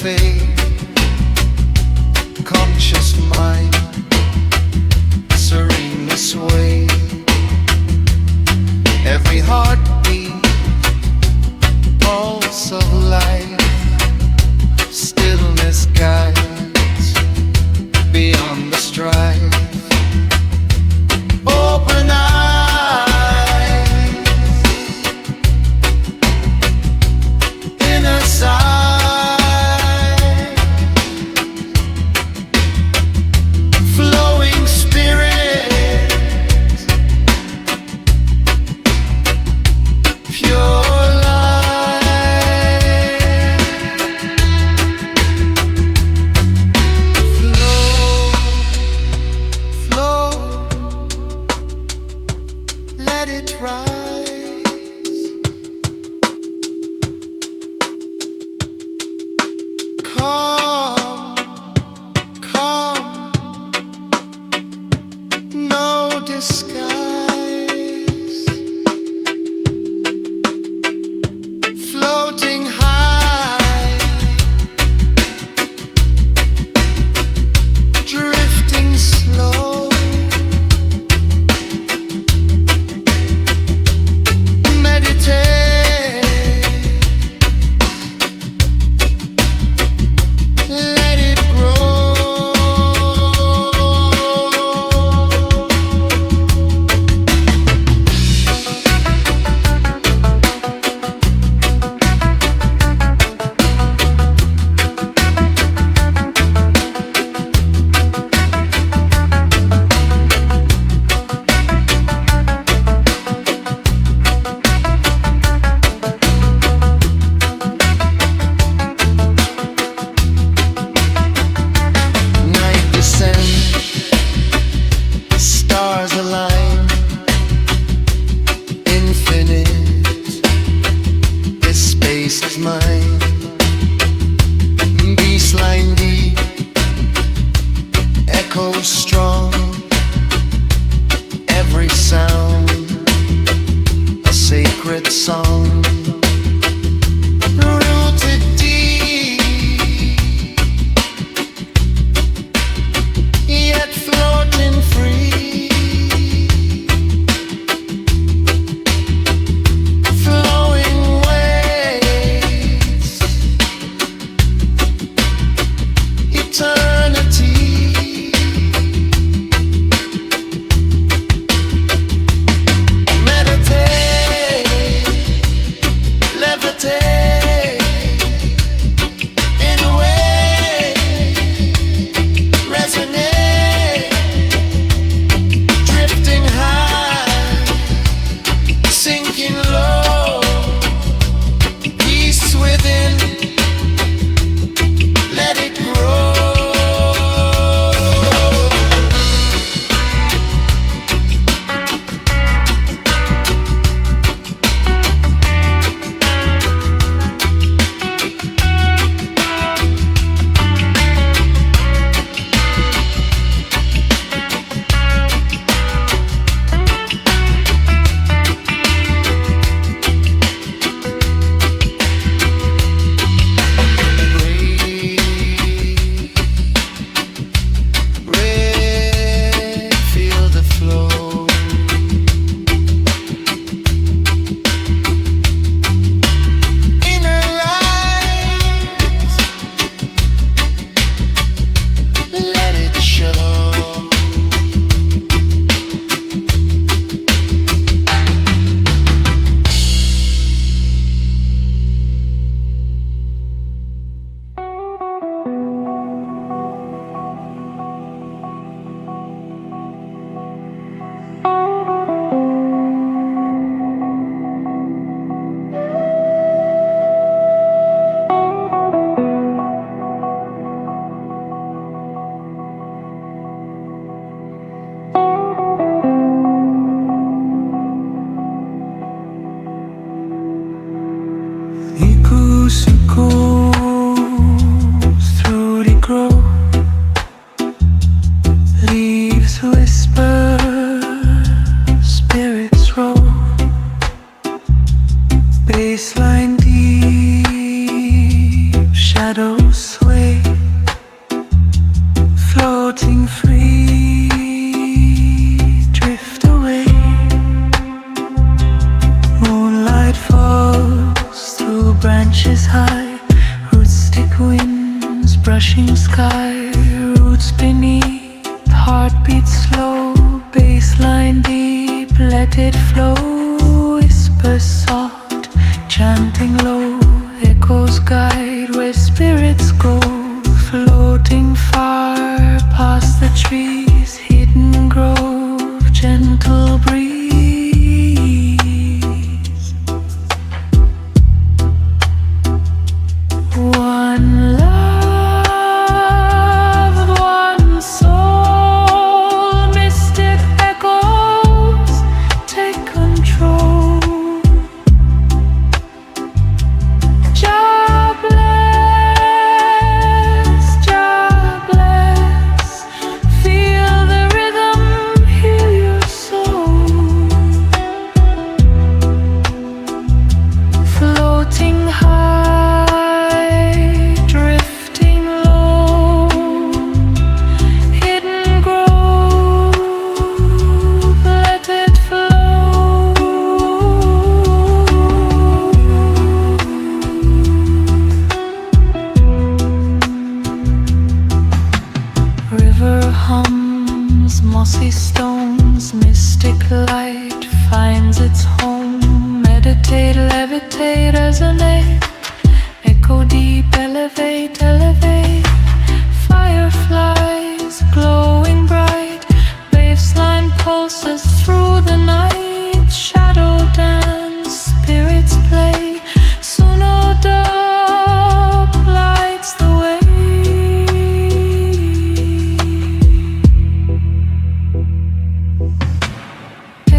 fade. Conscious mind, serenely sway. Every heartbeat, pulse of life, stillness guides beyond the strife. Open eyes, inner sight, rushing sky, roots beneath, heartbeat slow, baseline deep, let it flow, whisper soft, chanting low, echoes guide where spirits go, floating far past the trees, hidden grove, gentle breeze. One love, one soul, mystic echoes take control. Jah bless, feel the rhythm, heal your soul. Floating high, drifting low, hidden grove, let it flow. River hums, mossy stones, mystic light finds its home. Meditate, levitate, resonate, echo deep, elevate, elevate. Fireflies glowing bright, baseline pulses through the night. Shadow dance, spirits play, Suno dub lights the way.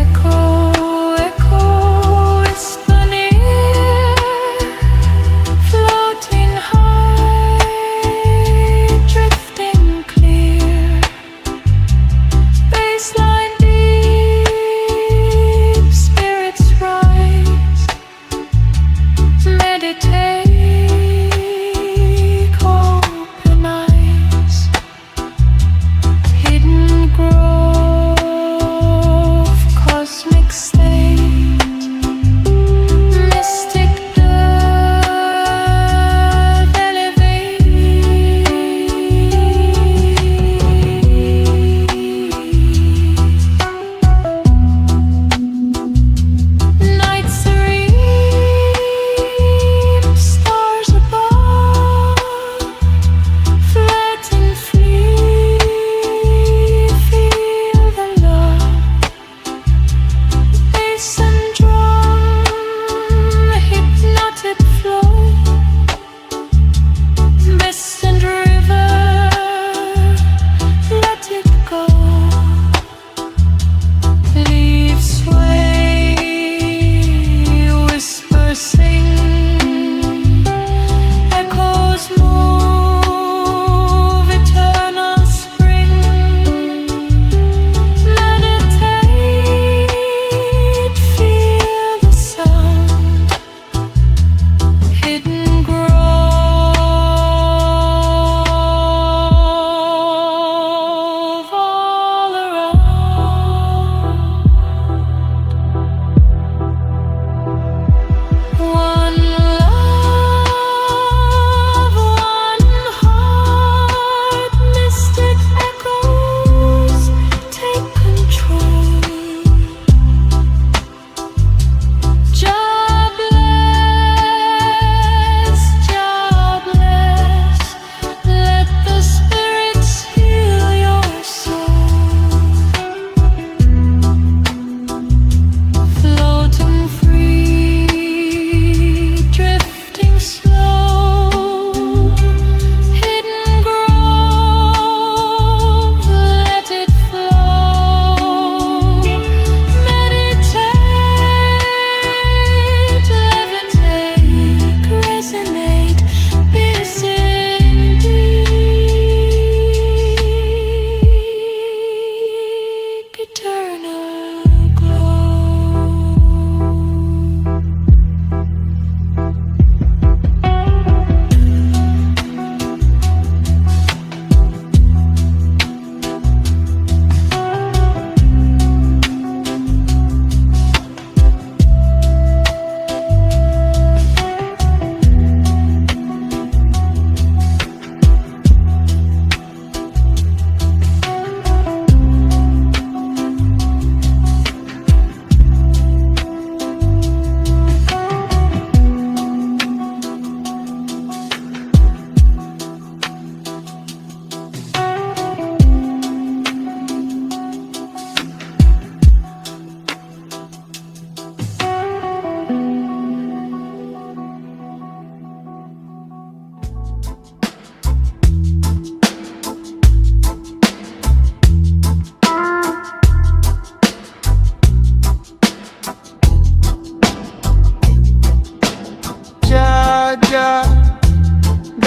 Echo, echo, whisper near, floating high,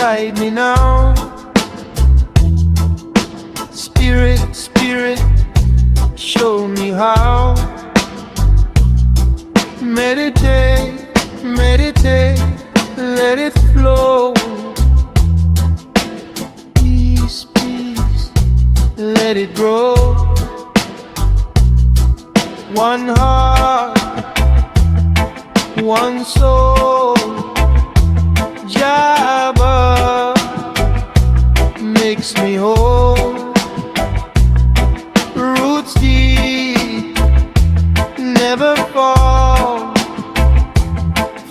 guide me now. Spirit, Spirit, show me how. Meditate, meditate, let it flow. Peace, peace, let it grow. One heart, one soul. Jabba makes me whole. Roots deep, never fall.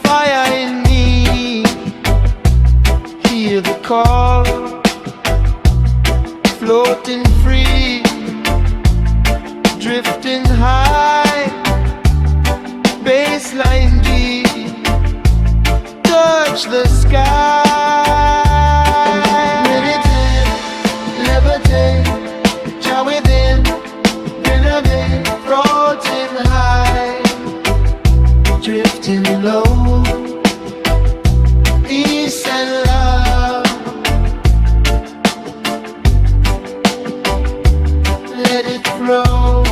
Fire in me, hear the call. Floating free, drifting high. Baseline deep, touch the sky. Meditate, levitate, Jah within, renovate, floating high, drifting low. Peace and love, let it flow.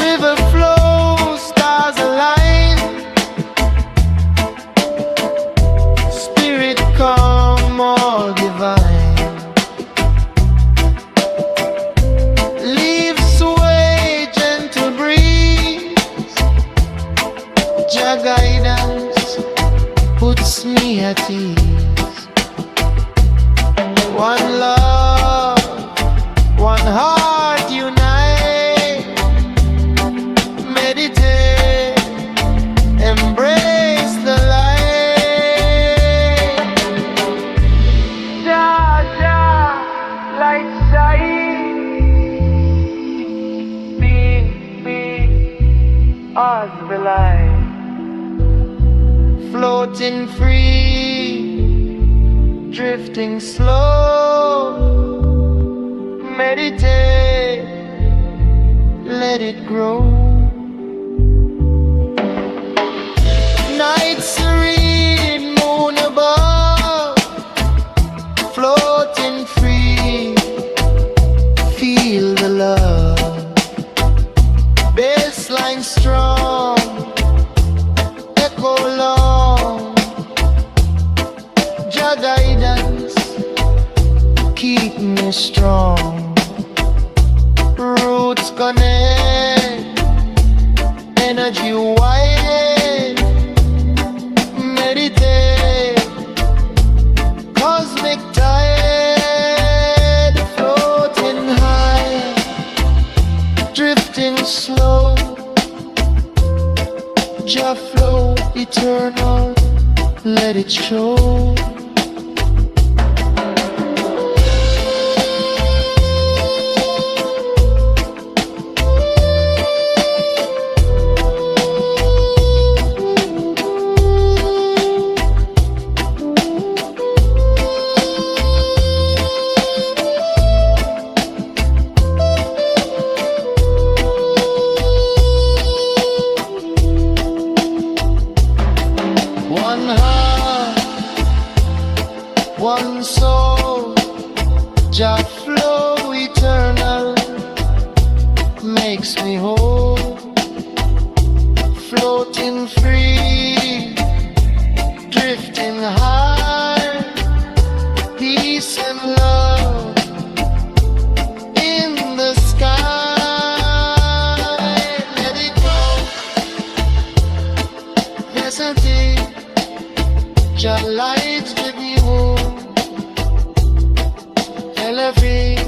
River flows, stars align. Spirit come, all divine. Leaves sway, gentle breeze. Jah guidance puts me at ease. One love, one heart unite. Meditate, embrace the light. Jah, Jah, light shine. Be as the light. Floating free, drifting slow. Meditate, let it grow. Night serene, moon above. Floating free, feel the love. Baseline strong, echo long. Jah guidance keep me strong. Roots connect, energy wide. Meditate, cosmic tide. Floating high, drifting slow. Jah flow eternal, let it show. One heart, one soul. Jah flow eternal makes me whole. Floating free, drifting high. Peace and love in the sky. Let it go. Resonate. Jah lights with you, elevate.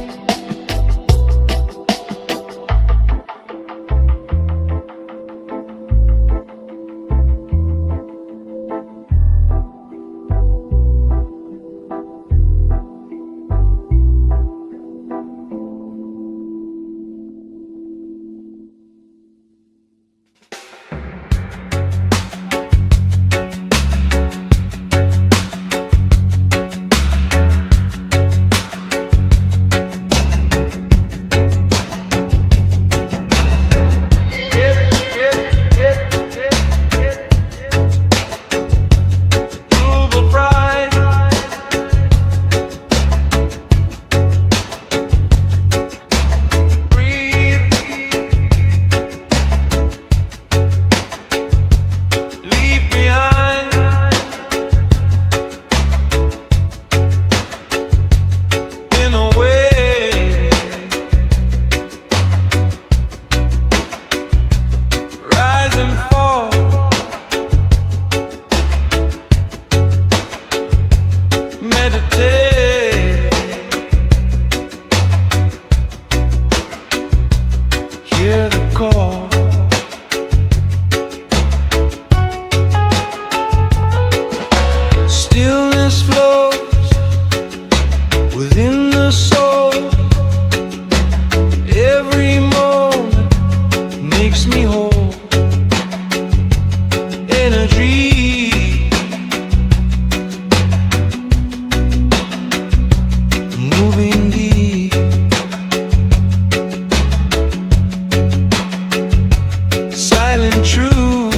energy, moving deep, silent truth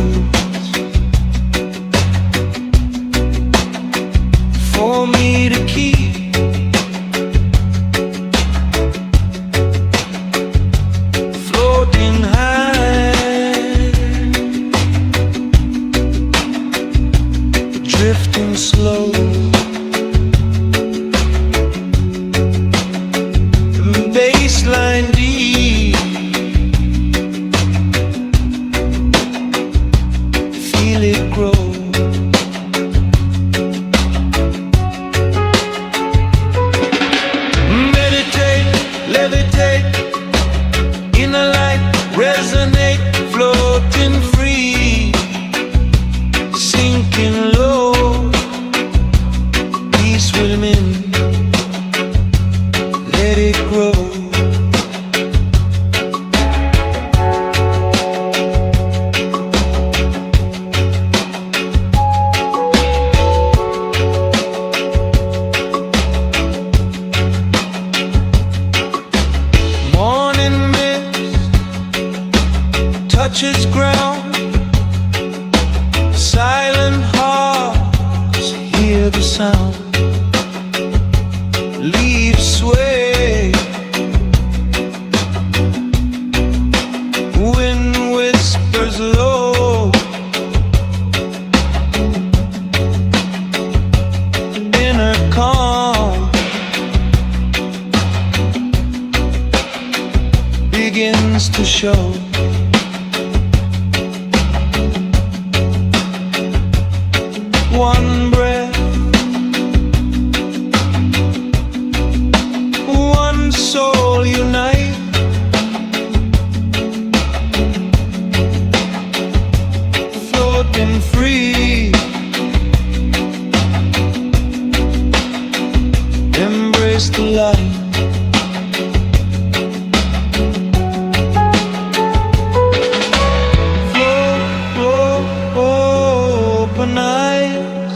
for me to keep, floating high, drifting slow, baseline deep, feel it grow. Meditate, levitate, inner light, resonate, floating free, sinking low, peace within, let it grow. Morning mist touches ground, silent hearts hear the sound, leaves sway, wind whispers low, inner calm begins to show. One breath, one soul unite, floating free, embrace the light. Open eyes,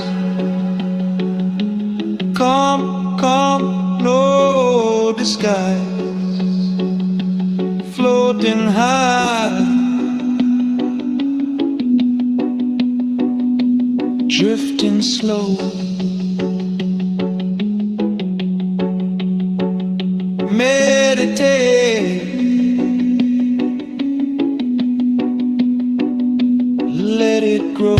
calm, no disguise, floating high, drifting slow, meditate, let it grow.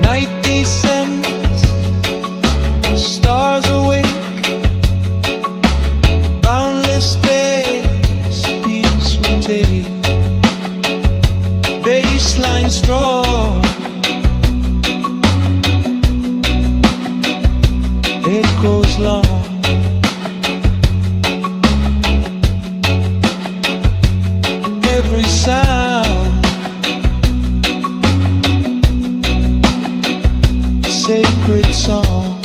Night descends, stars awake, boundless space, peace will take, baseline strong, it goes long. Every sound, sacred song,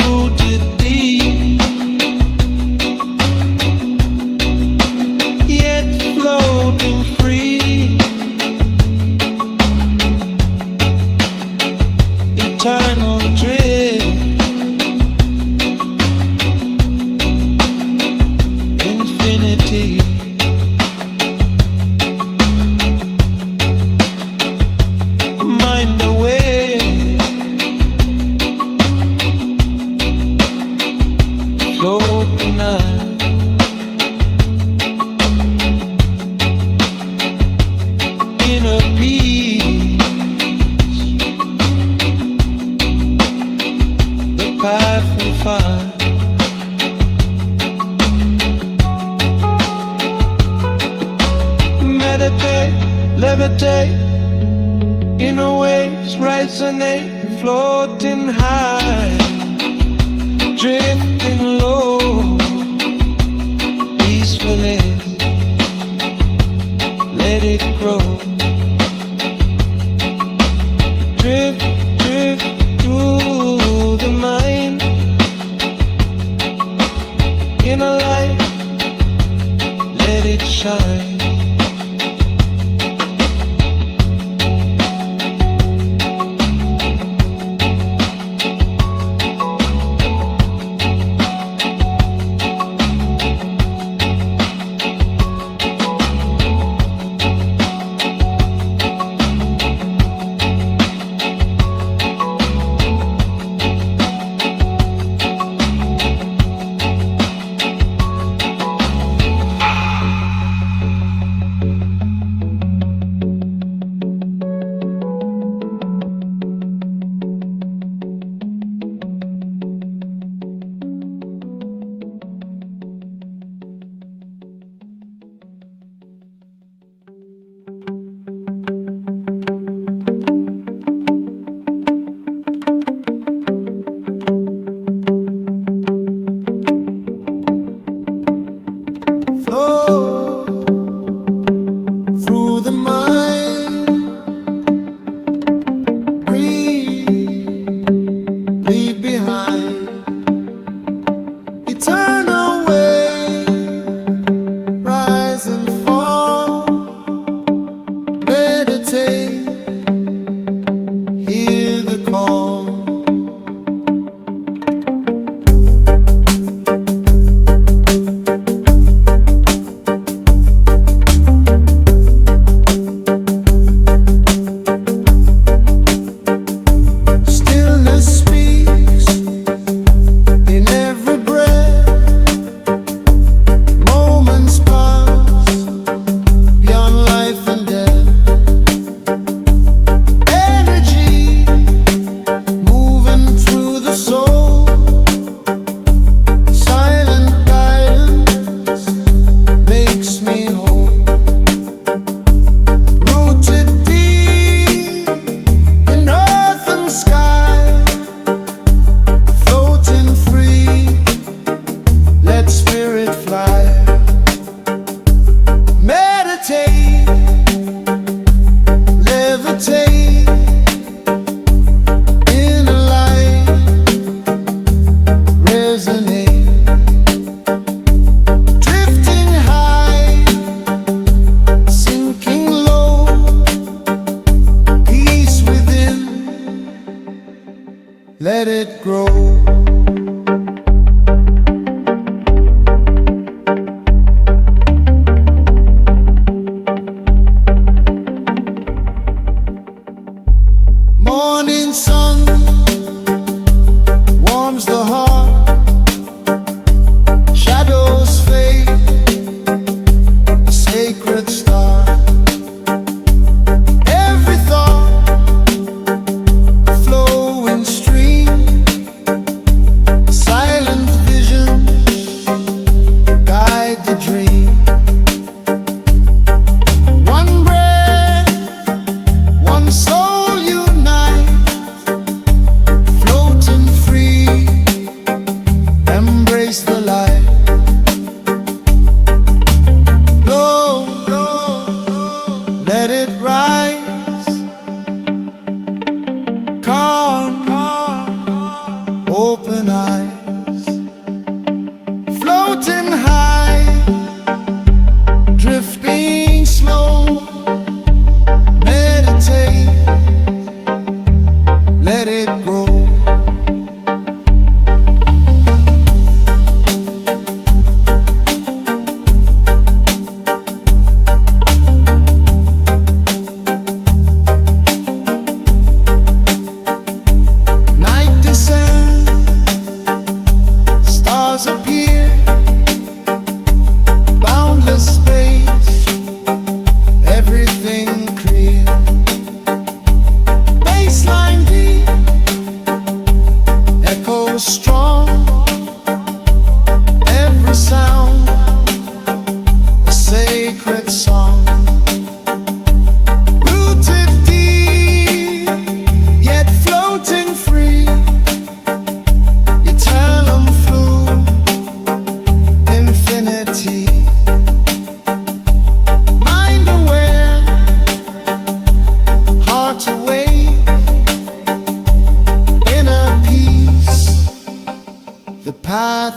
rooted deep, yet floating free, eternal drift, infinity. Mind away, floating night, inner peace, the path we find. Meditate, levitate, inner waves resonate, floating high, drifting low, peacefully, let it grow. Drift through the mind, inner light, let it shine.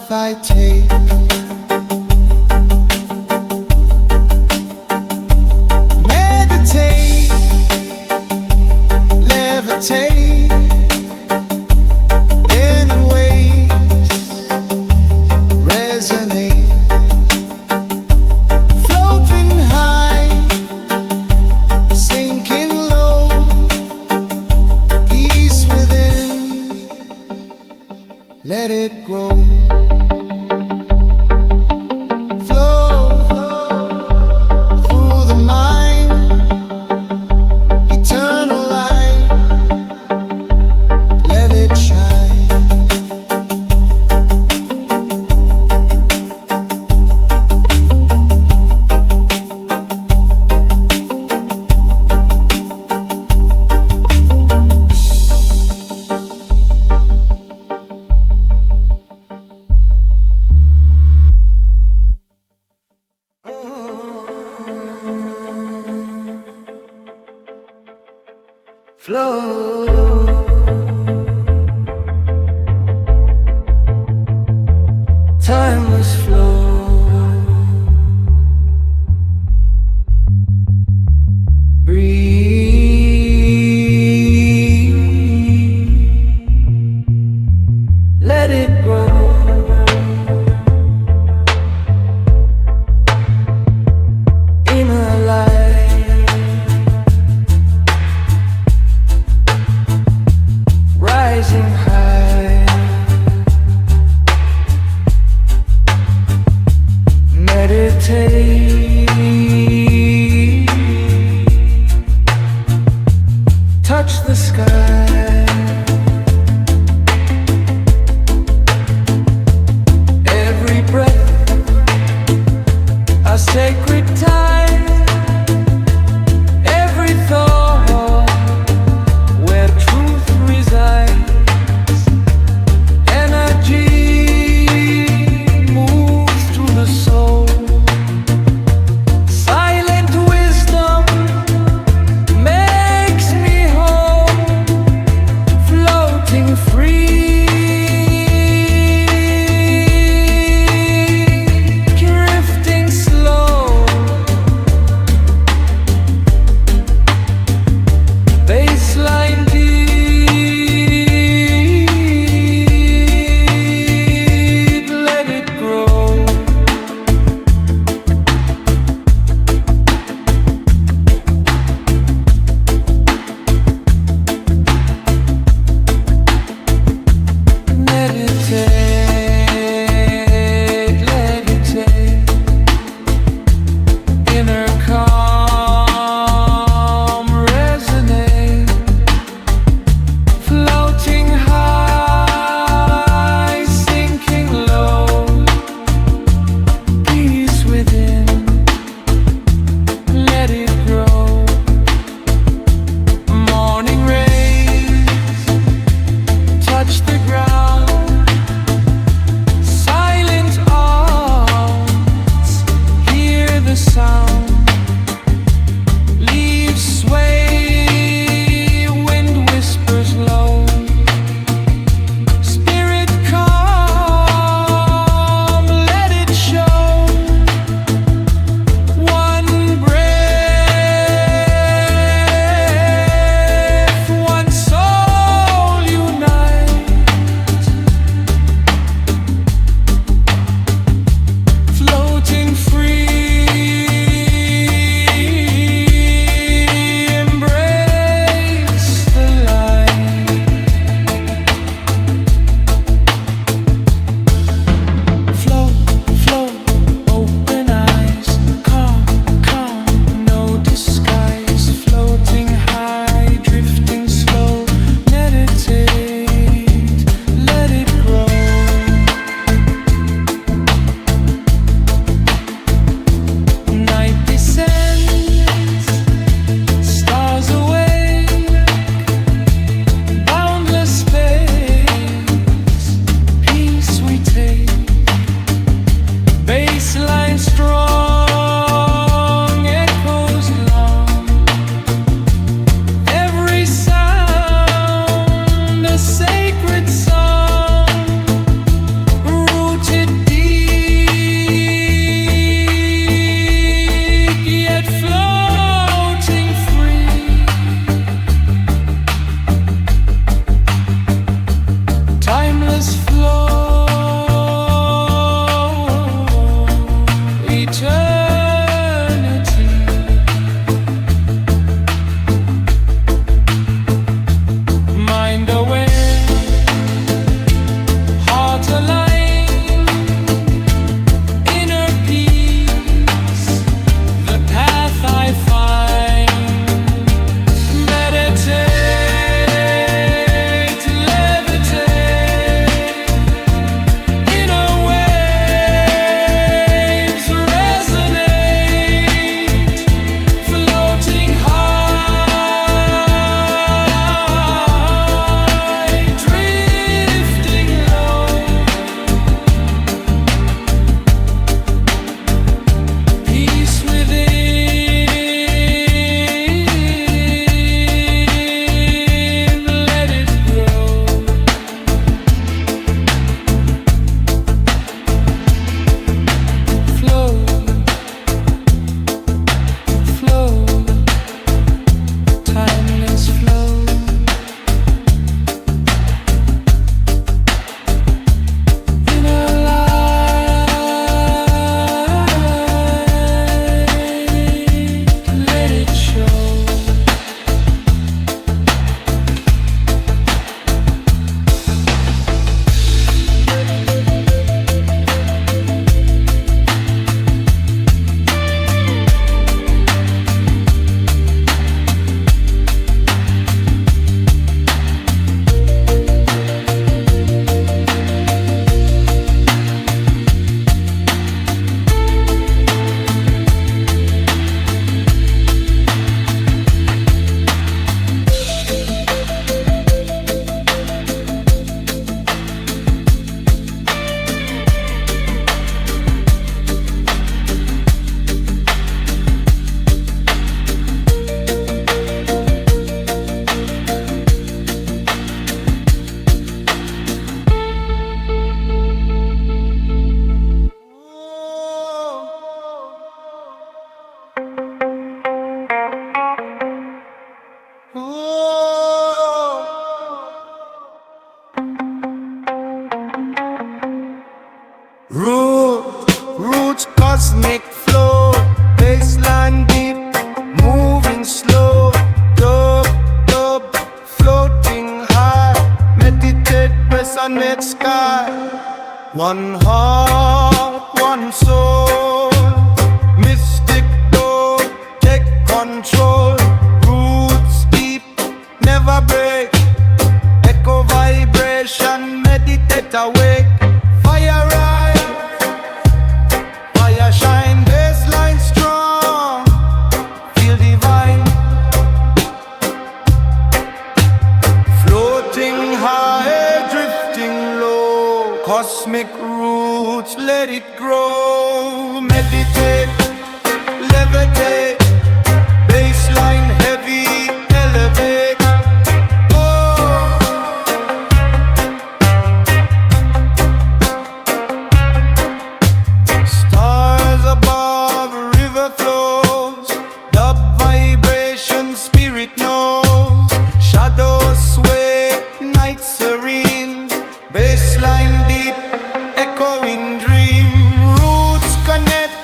life I take. Meditate, levitate, anyways, resonate, floating high, sinking low, peace within, let it grow. Flow. Time must flow. Breathe. Let it grow. Inner light. Rising high. Roots cosmic flow, baseline deep, moving slow, dub, floating high, meditate, resonate sky. One heart, one soul, mystic dub, take control. Roots deep, never break, echo vibration, meditate awake. Fire rise, fire shine, baseline strong, feel divine. Floating high, drifting low, cosmic roots, let it grow. Meditate, levitate, baseline heavy, elevate. Stars above, river flows, dub vibration, spirit knows. Shadows sway, night serene, baseline deep, echoing dream. Roots connect,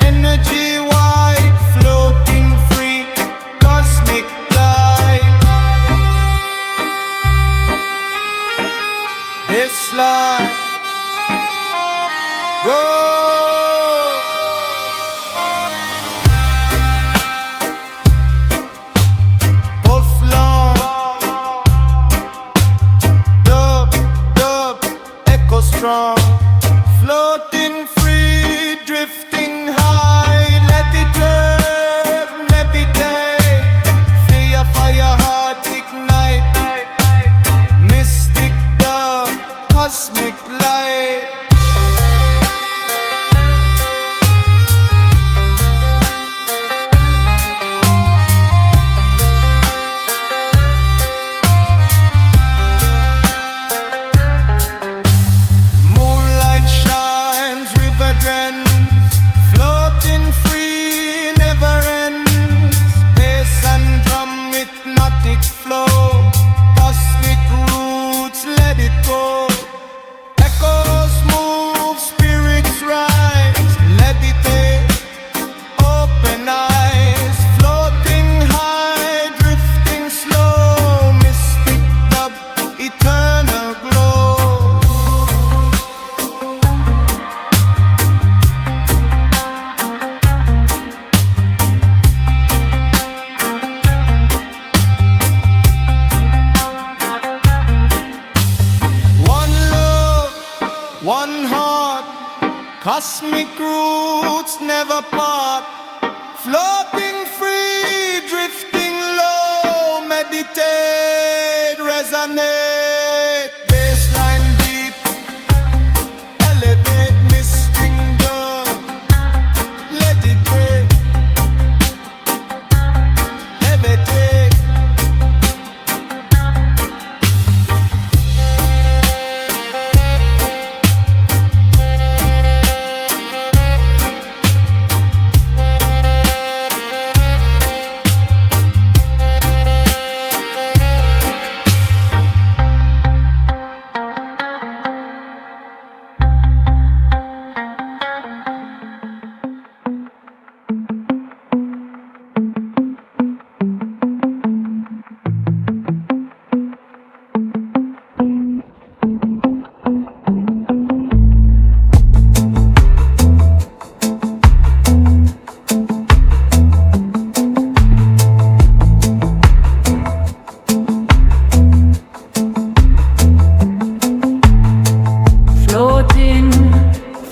energy wide, floating free, cosmic light. Baseline, go. Puff long, dub, echo strong, floating free, drifting high. Let it live, meditate, fire heart ignite. Mystic dub, cosmic light. Moonlight shines, river dance, floating free, never ends. Bass and drum, hypnotic flow, cosmic roots, let it go. Echoes move, spirits rise, levitate, open eyes, floating high, drifting slow. Mystic dub, eternal glow. One love, one heart, cosmic roots never part. Floating free, drifting low, meditate, resonate. Baseline deep, elevate, mystic dub, let it break, levitate.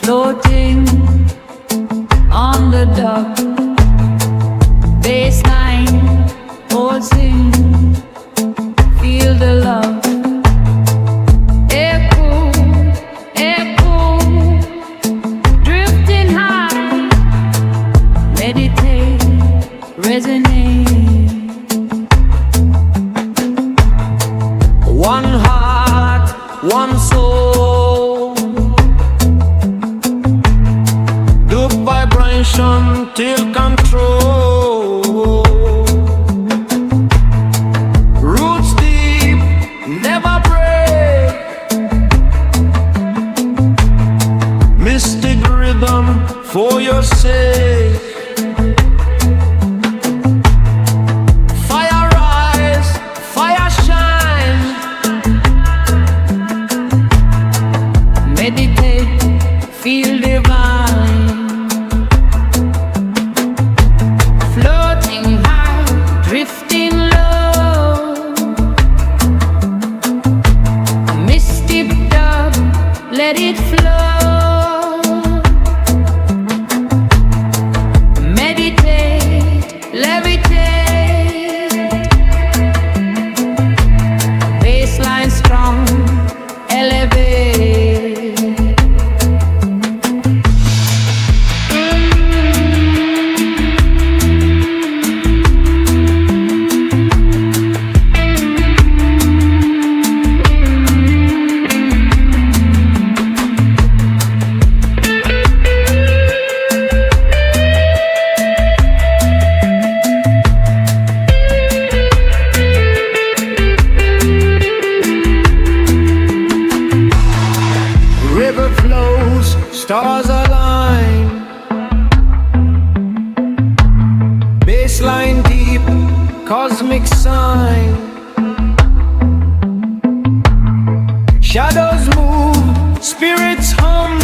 Floating on the dub, baseline pulsing, feel the love. Echo, echo, drifting high, meditate, resonate. One heart, one soul, dub vibration till control. Roots deep, never break. for your sake. Fire rise, fire shine. Meditate, feel divine. Floating high, drifting low. Mystic dub, let it flow. Meditate, levitate. Baseline strong, elevate. River flows, stars align. Baseline deep, cosmic sign. Shadows move, spirits hum.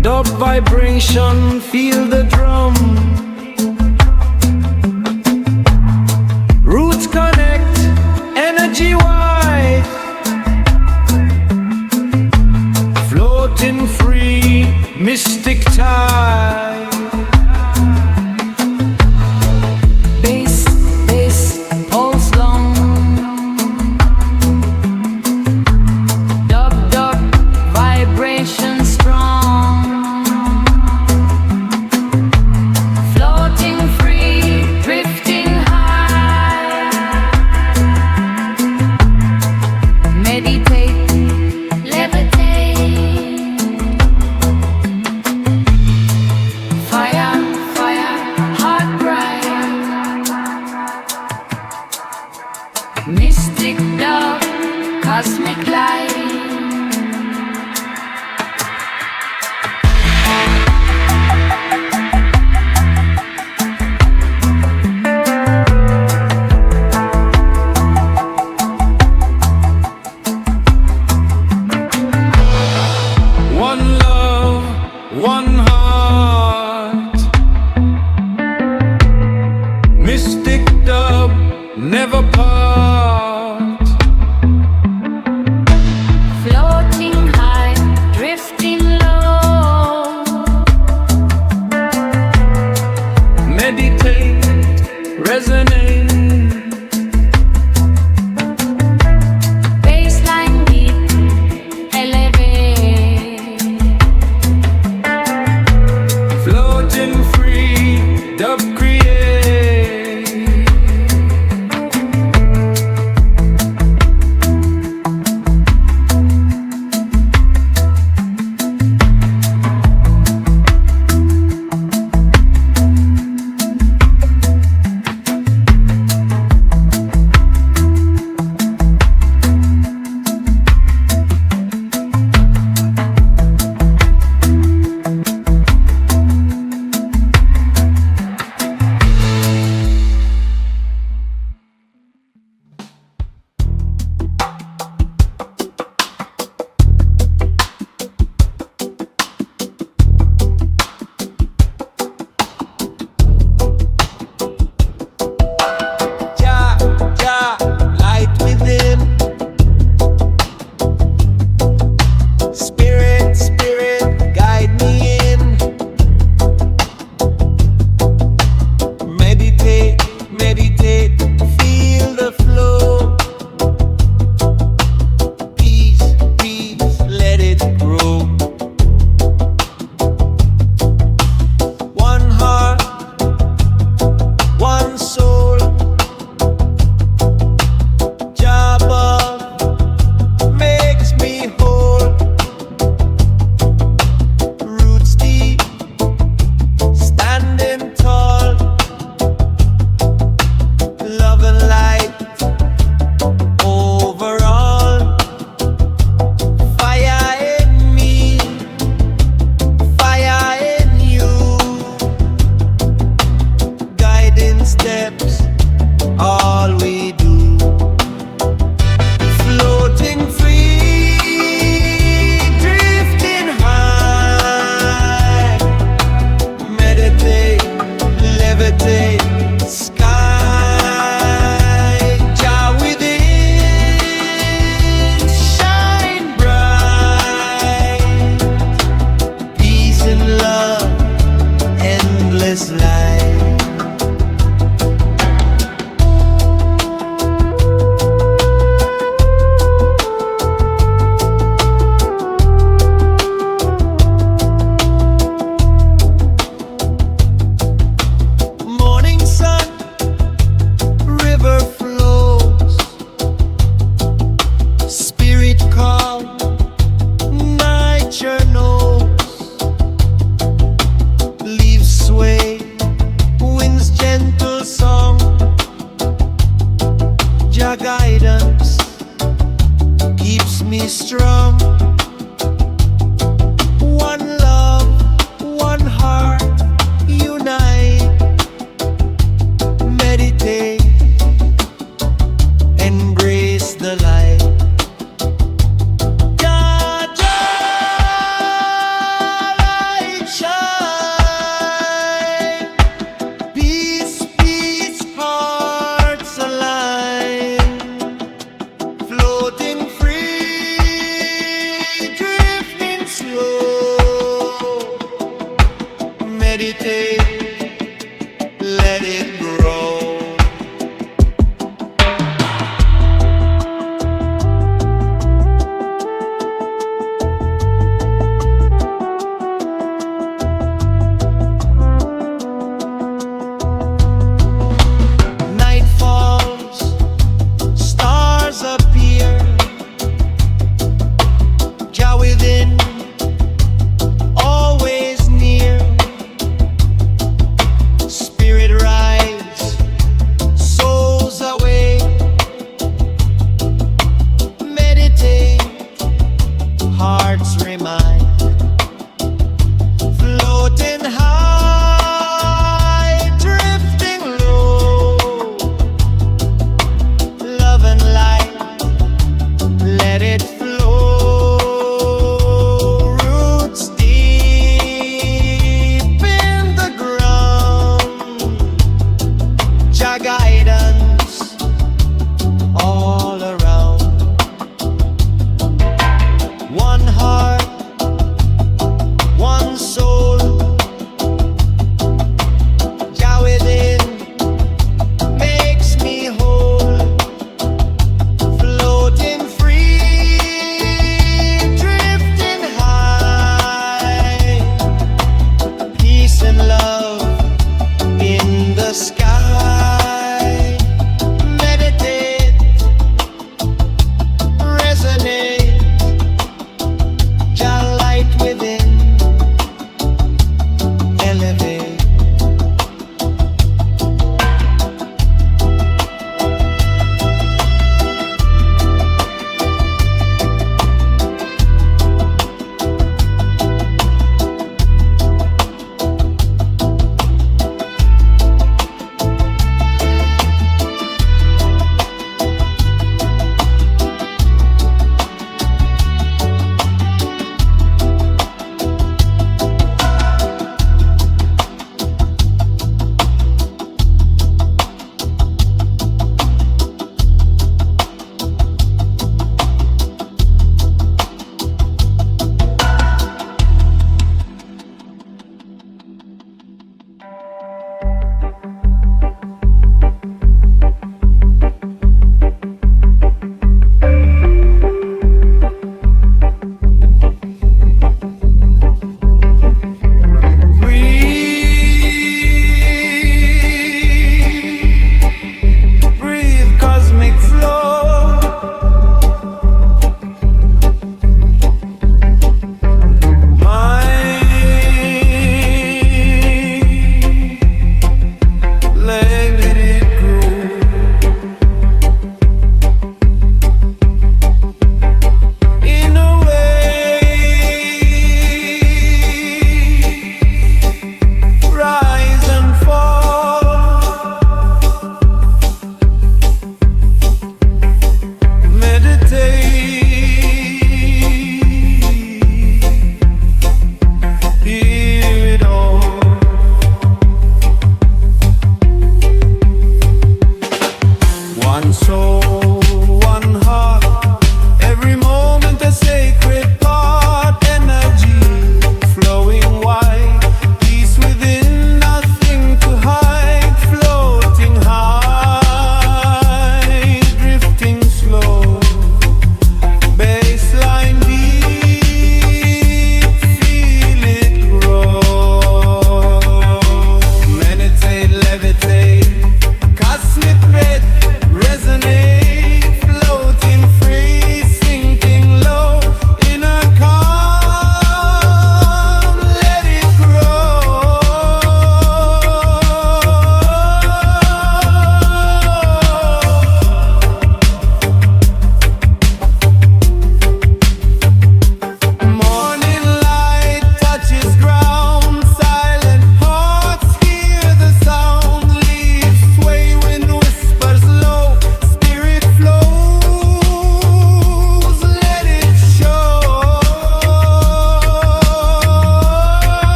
Dub vibration, feel the drum. Roots connect, energy wide. Floating free, mystic tide.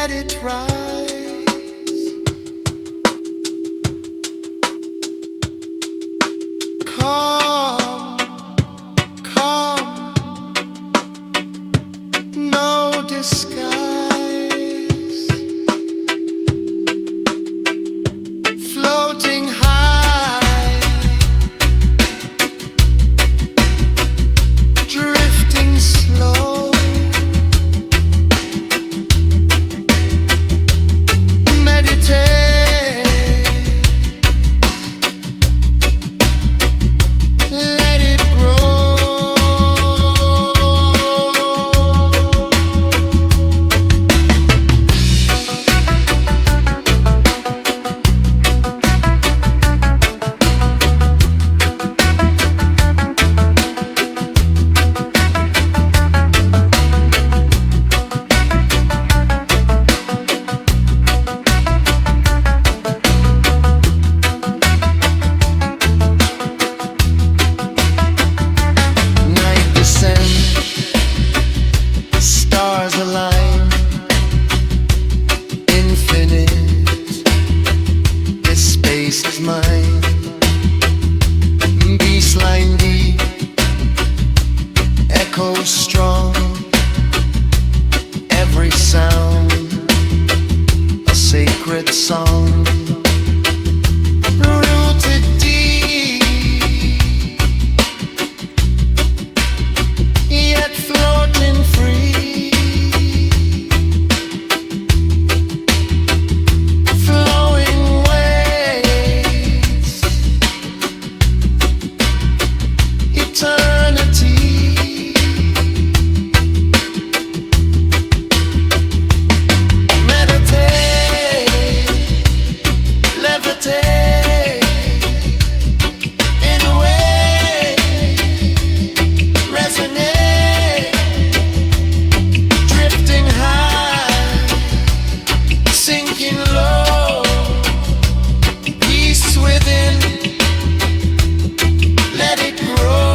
let it rise. Come, come, no disguise. Floating high, drifting slow. Meditate, let it grow. Night descends, stars align, infinite, this space is mine. Baseline deep, echoes strong, every sound a sacred song. Rooted deep, yet floating free, flowing waves, eternity. Meditate, levitate, in a way, resonate, drifting high, sinking low, peace within, let it grow.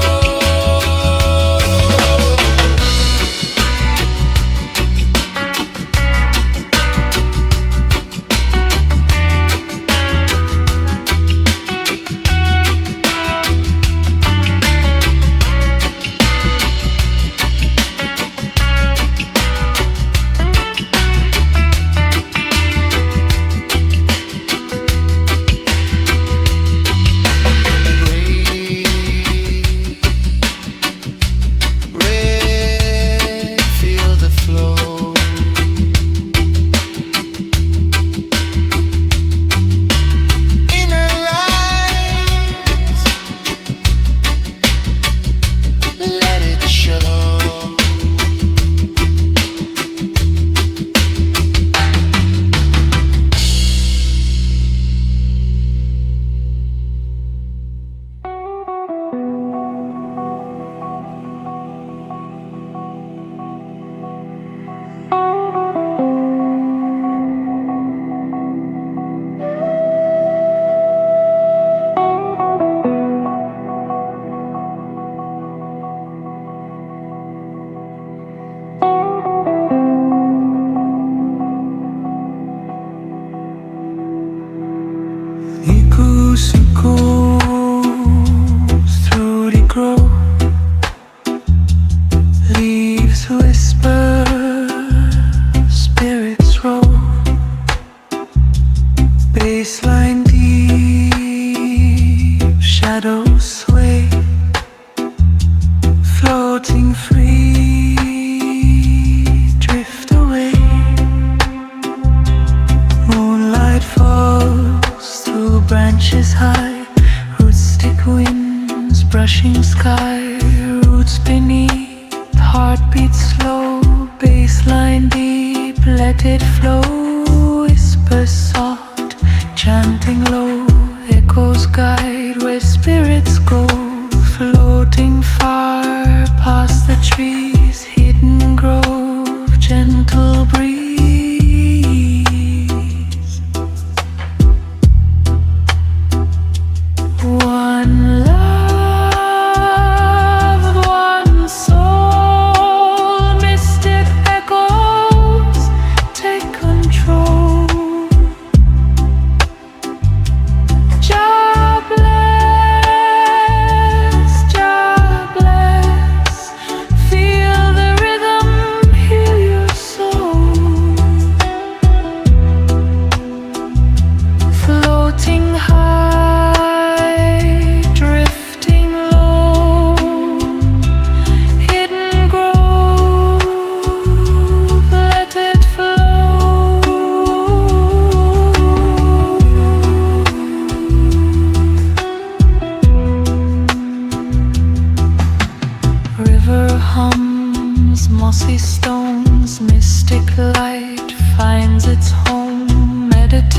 Red, feel the flow. Inner eyes, let it show. Echoes through the grove, leaves whisper, spirits roll, baseline deep, shadows sway, floating free, drift away. Moonlight falls through branches high, roots stick winds, brushing sky, roots beneath, heartbeat slow, baseline deep, let it flow, whisper soft, chanting low, echoes guide where spirits go, floating far past the trees, hidden grove, gentle breeze. One love, one soul, mystic echoes take control.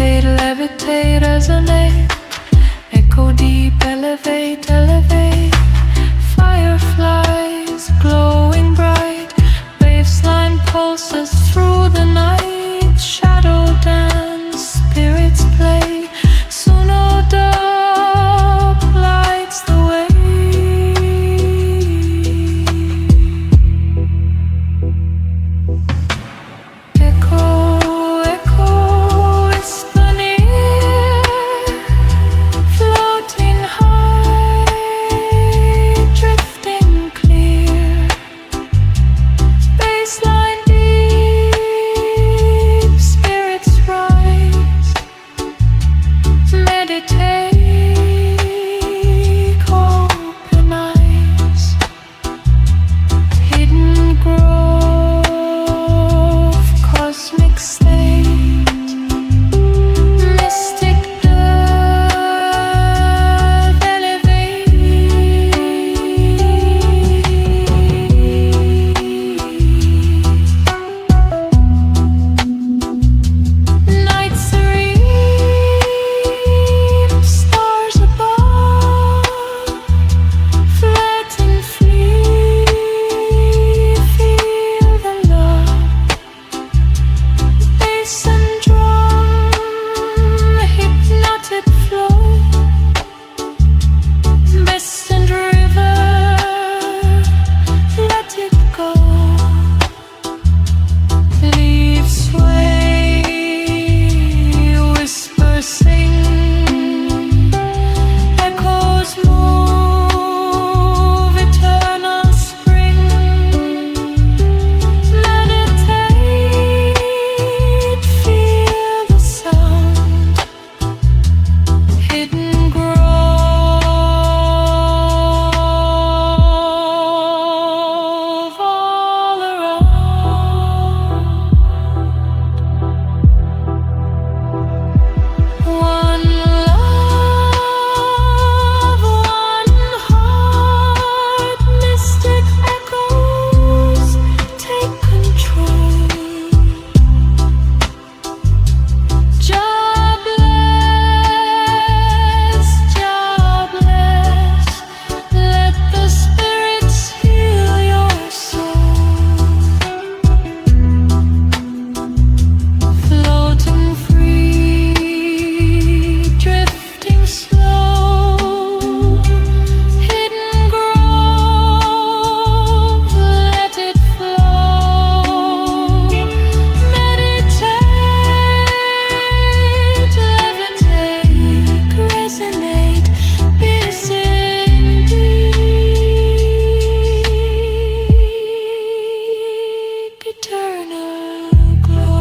meditate, levitate, resonate, echo deep, elevate, elevate. Fireflies glowing bright, waveline pulses through the night. Shadow dance, spirits play, Suno dub lights the way. Echo, echo, whisper near, floating high, drifting clear. Baseline deep, spirits rise. Meditate, open eyes. Hidden grove, cosmic state. Mystic dub, elevate. Night serene, stars above, flat and free. Feel the love, bass and drum, hypnotic flow, best and river, let it go. Leaves sway, whisper sing, echoes move, eternal spring. Meditate, feel the sound, hidden grove all around. One love, one heart, mystic echoes take control. Jobless, jobless, let the spirits heal your soul. Floating free, drifting slow, hidden grove, let it flow. Meditate, levitate, resonate, piercing deep, eternal glow.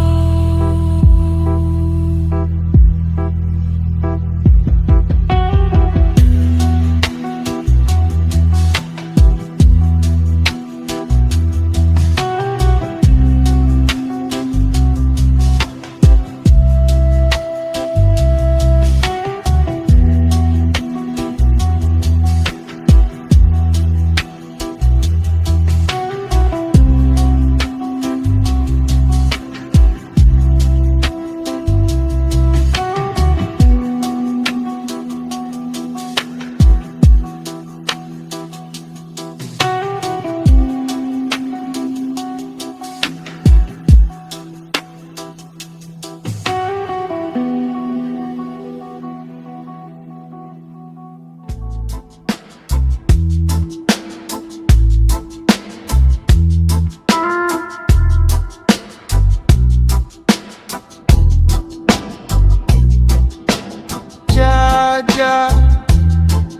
Jah, Jah,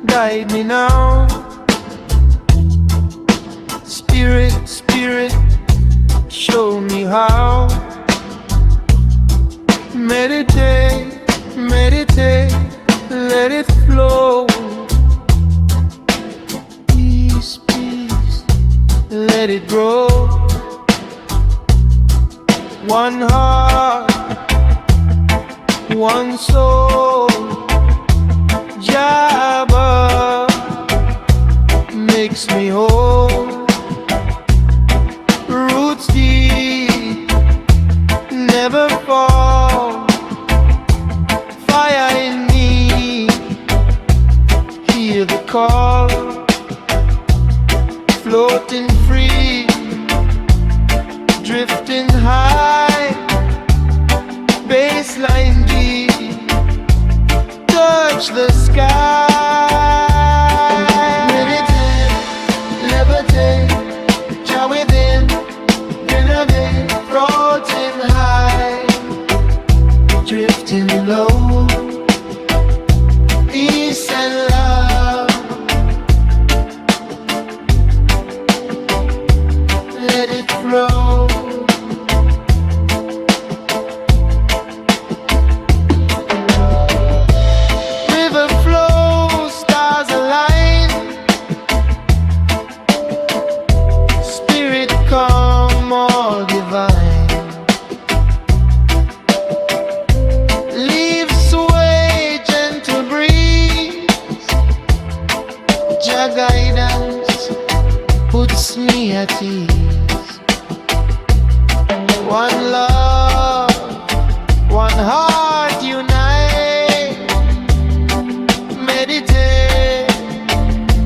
guide me now. Spirit, Spirit, show me how. Meditate, meditate, let it flow. Peace, peace, let it grow. One heart, one soul. Jabba makes me whole. Roots deep, never fall. call, floating free, drifting high, baseline deep, touch the sky. Meditate, levitate, joy within, renovate, floating high, drifting low, peace and love. Let it flow. River flows, stars align, spirit calm, all divine. Leaves sway, gentle breeze, Jah guidance puts me at ease. One love, one heart unite, meditate,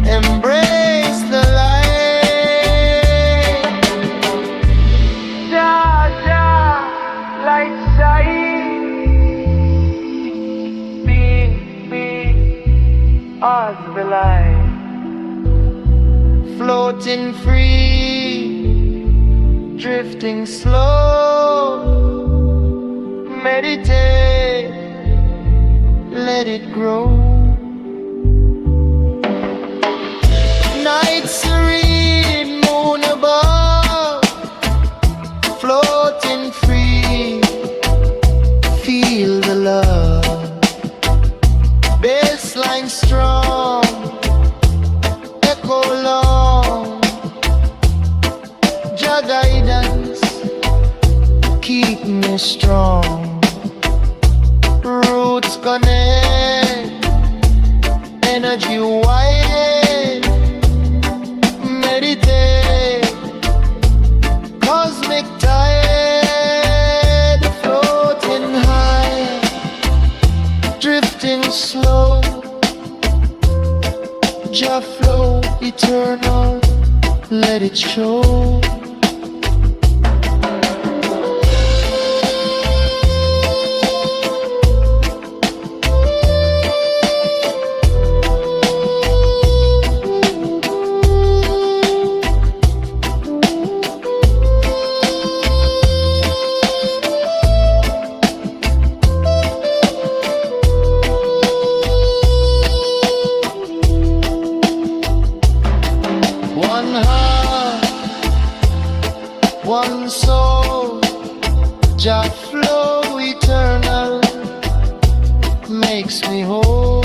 embrace the light. Jah, Jah, light shine, be as the light, floating free, drifting slow, meditate, let it grow. Night serene, moon above, floating free, feel the love, baseline strong, echo long, Jah guidance keep me strong. Roots connect, energy wide, meditate, cosmic tide, floating high, drifting slow, Jah flow eternal, let it show. One heart, one soul, Jah flow eternal, makes me whole,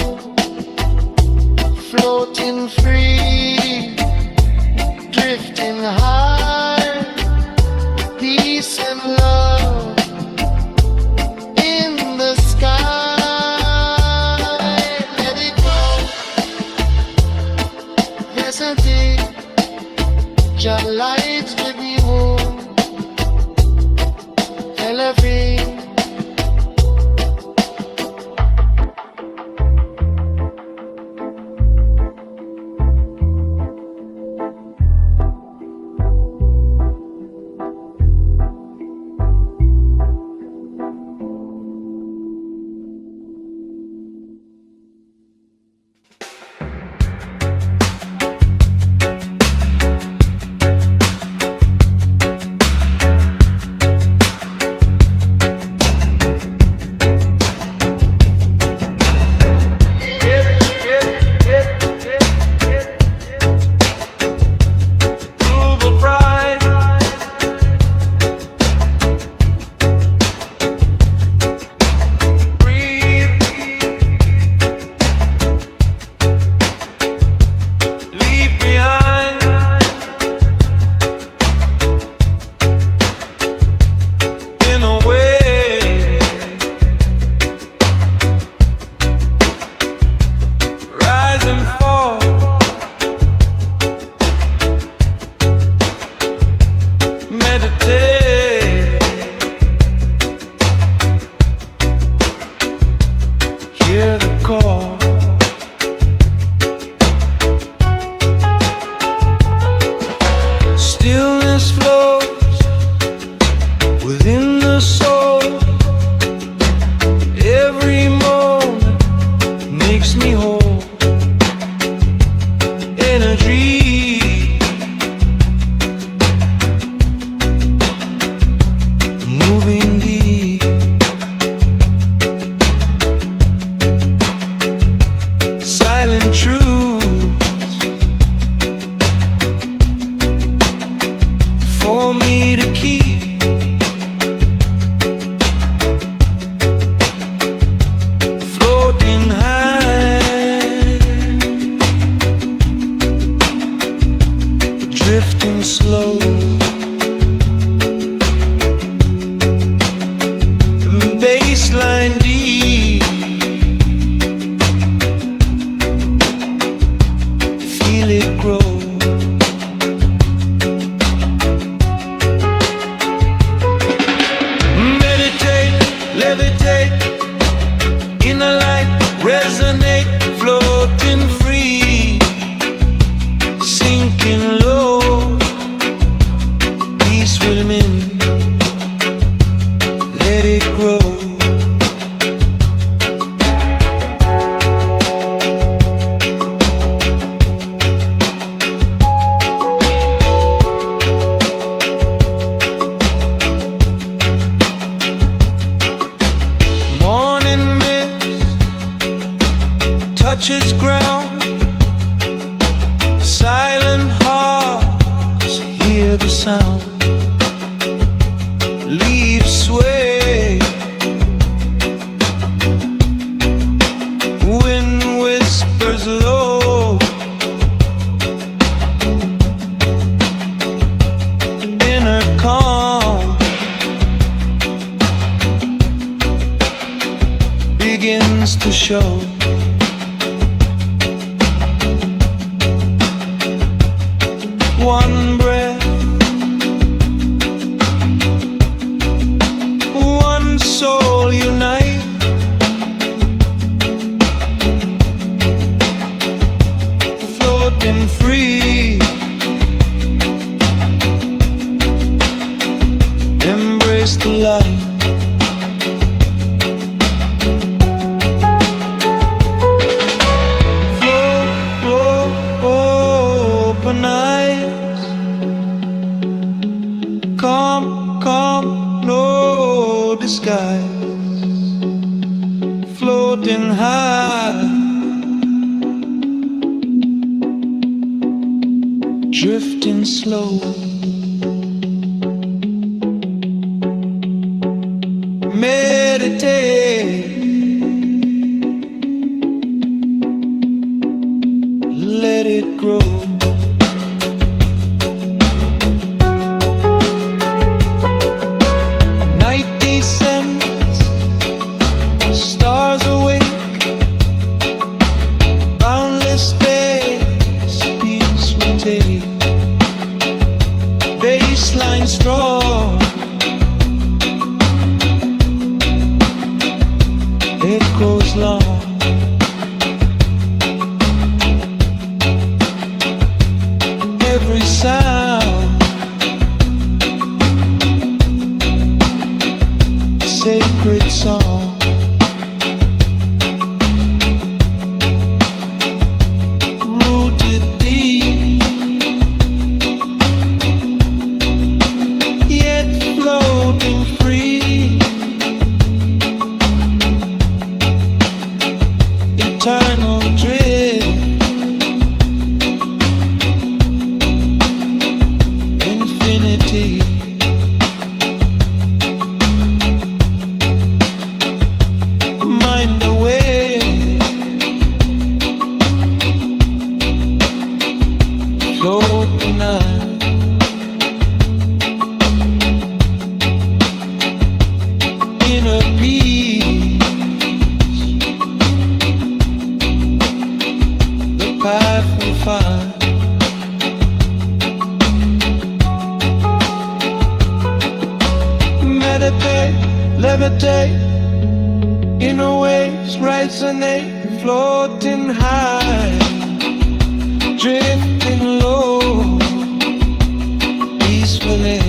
floating free, drifting high, peace and love in the sky. Let it go, hesitate, Jah lights with you, elevate. let it grow. Morning mist touches ground, silent hearts hear the sound. Leaves sway, wind whispers low, inner calm begins to show. One breath, one soul unite, floating free, embrace the light. Open eyes, calm, no disguise, floating high, drifting slow. Meditate, let it grow. Night descends, stars awake, boundless space, peace will take. Baseline strong, it goes long. Every sound, sacred song. Rooted deep, yet floating free. Eternal drift, infinity. Mind away, float the night. Inner peace, the path we find. Meditate, levitate, inner waves resonate, floating high, drifting low, peacefully,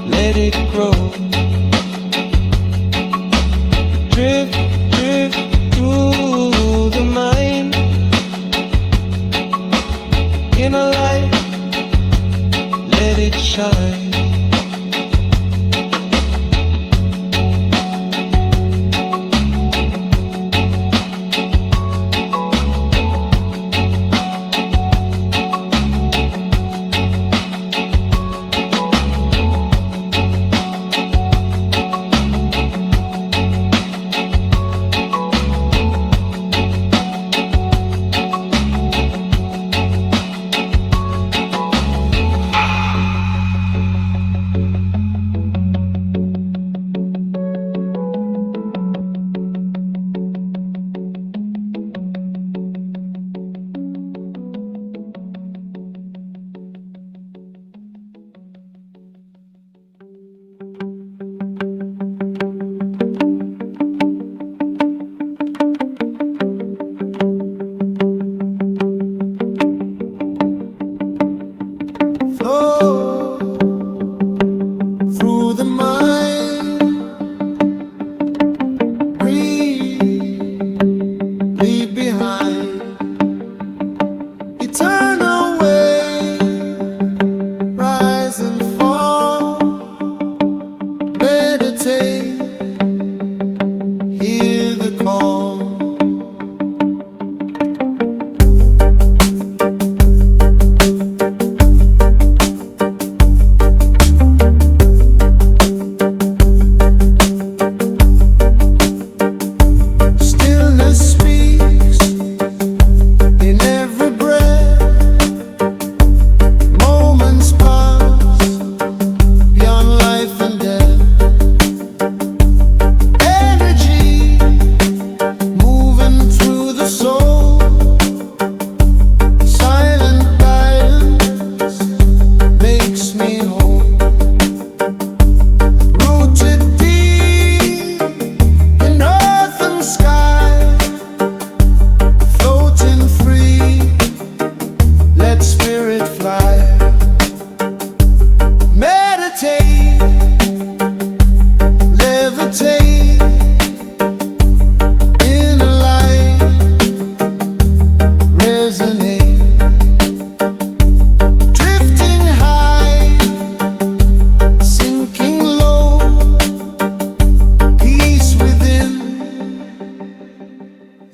let it grow. Drift, drift through the mind, inner light, let it shine.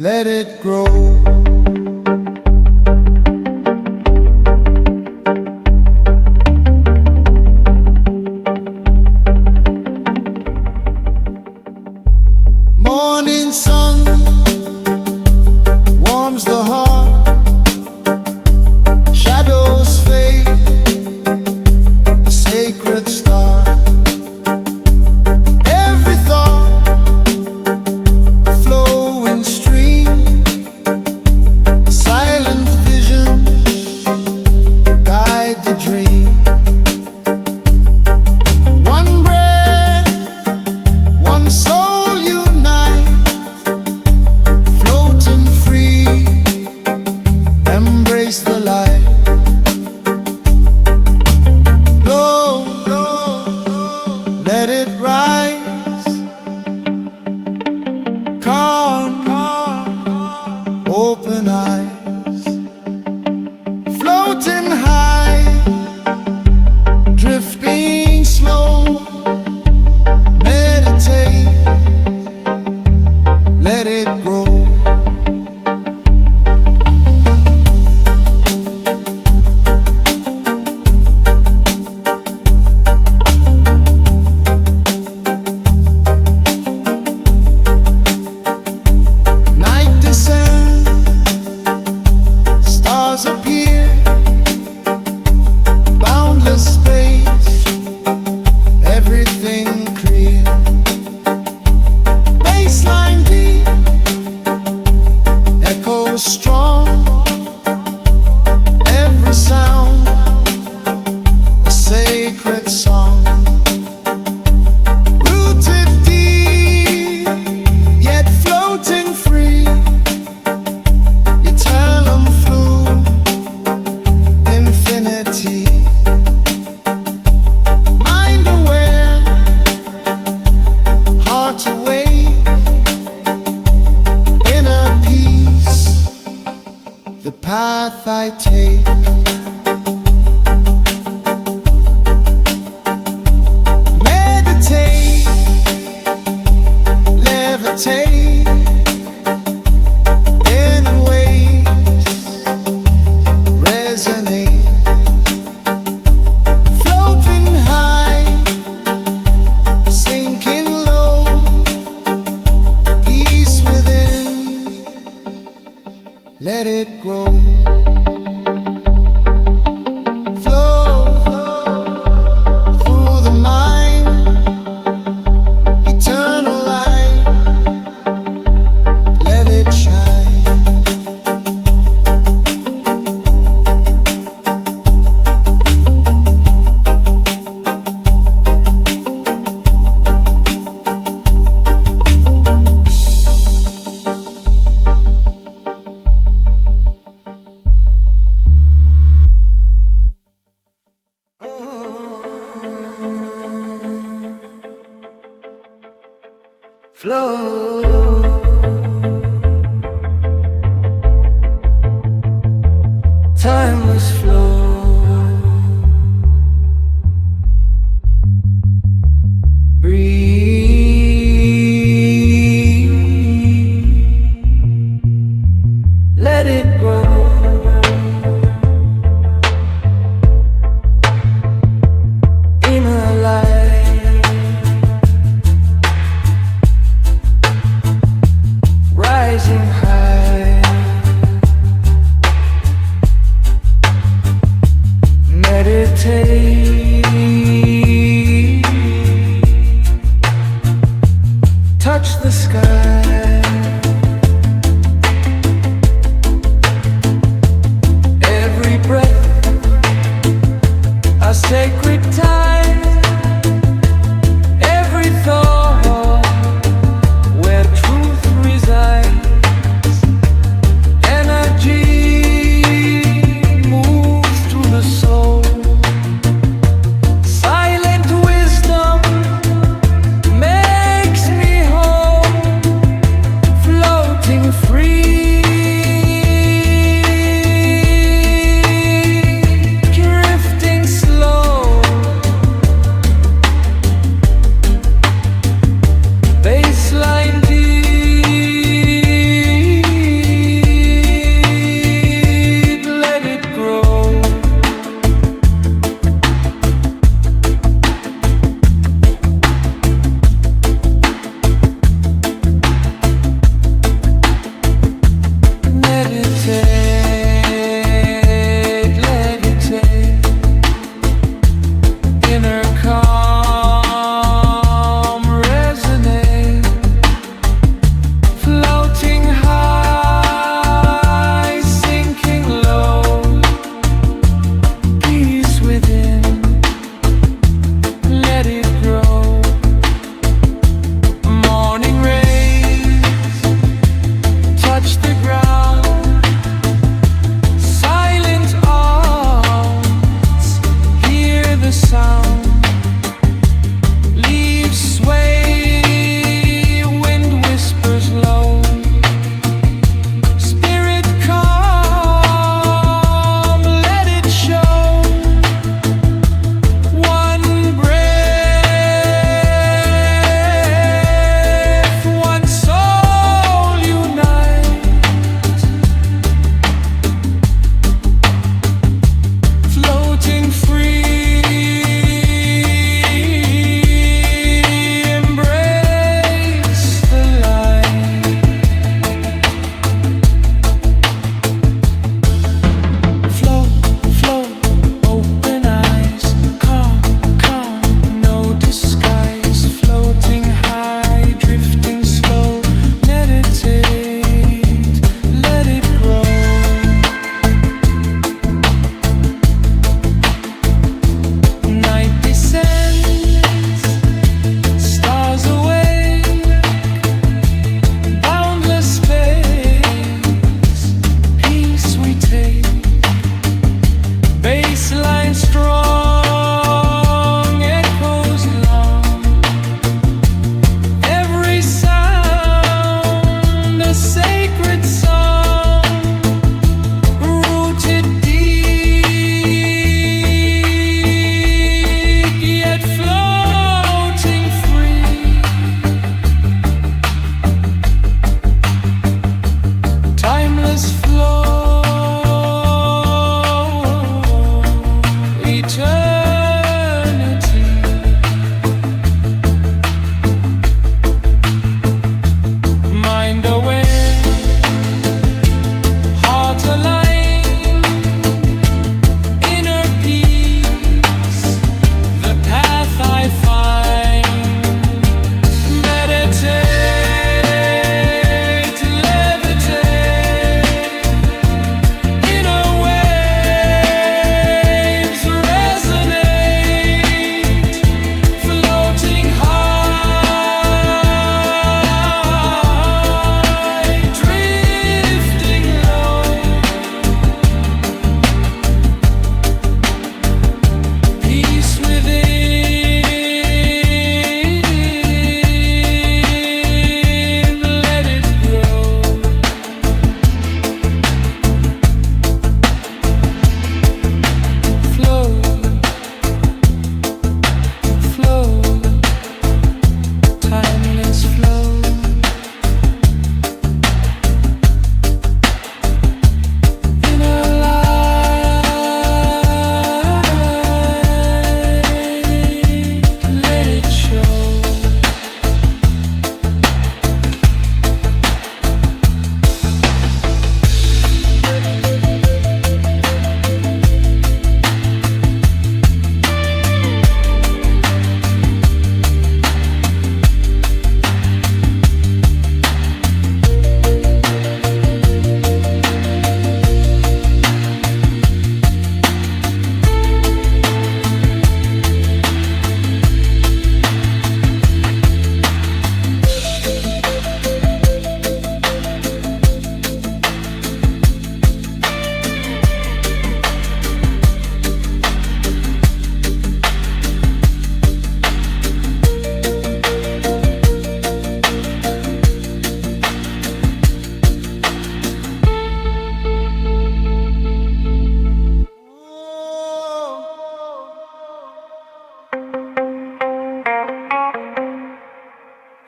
let it grow. Morning sun warms the heart, shadows fade, a sacred star. Every thought a flowing stream, a silent vision guide the dream. One breath, one soul unite, floating free, embrace the light. Low, let it rise, calm, open eyes, floating high, drifting slow. Meditate, let it grow. Night descends, stars appear, boundless space, everything clear. Baseline deep, echoes strong, every sound a sacred song. Rooted deep, yet floating free, eternal flow, infinity. Mind aware, heart awake, inner peace, the path I take. Meditate, levitate, in ways resonate, floating high, sinking low, peace within, let it grow. Flow through the mind, eternal light, let it shine. Flow, timeless flow, breathe, let it grow. Inner light, rising high, meditate, touch the sky, every breath a sacred time, every thought where truth resides, energy moves through the soul, silent wisdom makes me whole.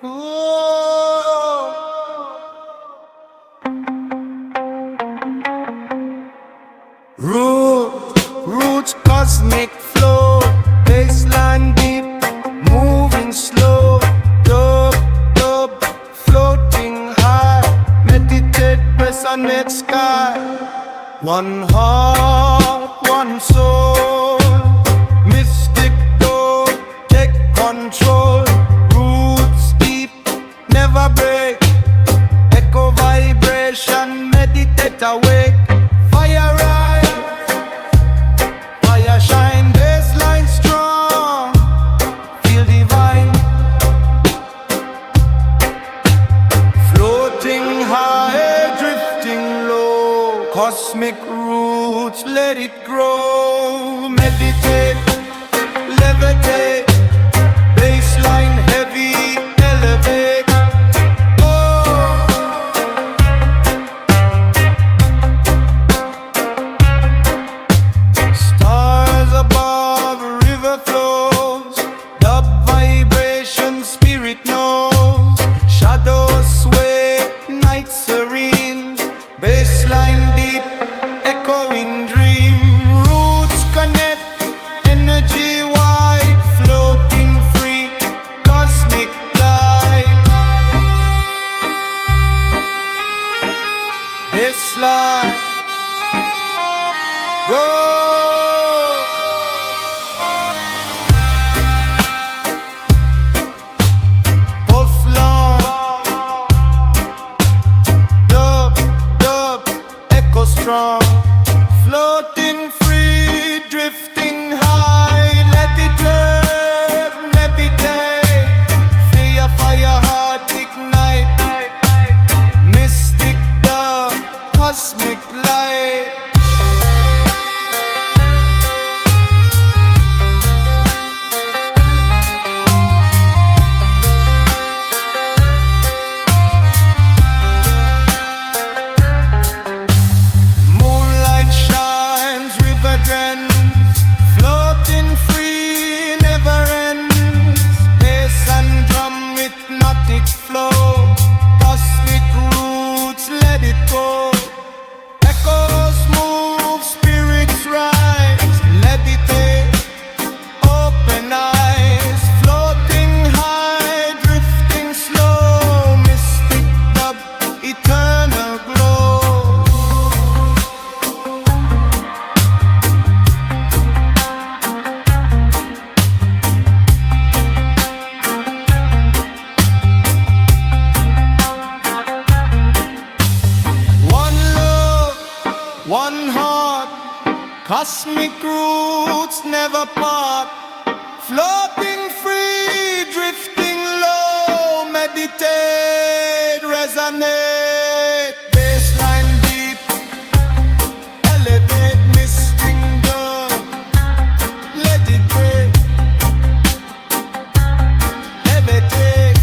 Roots, cosmic flow, baseline deep, moving slow, dub, floating high, meditate, resonate sky. One heart, one soul, mystic dub, take control. Roots deep, never break, echo vibration, meditate awake. Fire rise, fire shine, baseline strong, feel divine. Floating high, drifting low, cosmic roots, let it grow. Meditate, levitate, baseline heavy, elevate. Stars above, river flows, dub vibration, spirit knows. Shadows sway, night serene, baseline deep, echoing dream. Roots connect, energy wide, floating free, cosmic light. Baseline, go. Puff long, dub, echo strong, floating free, drifting high. Let it live, meditate, fire heart ignite. Mystic dub, cosmic light. Moonlight shines, river dance, floating free, never ends. Bass and drum, hypnotic flow, cosmic roots, let it go. Echoes move, spirits rise, levitate, open eyes, floating high, drifting slow. Mystic dub, eternal glow. One love, one heart, cosmic roots never part. Floating free, drifting low, meditate, resonate. Baseline deep, elevate, mystic dub, let it break, levitate.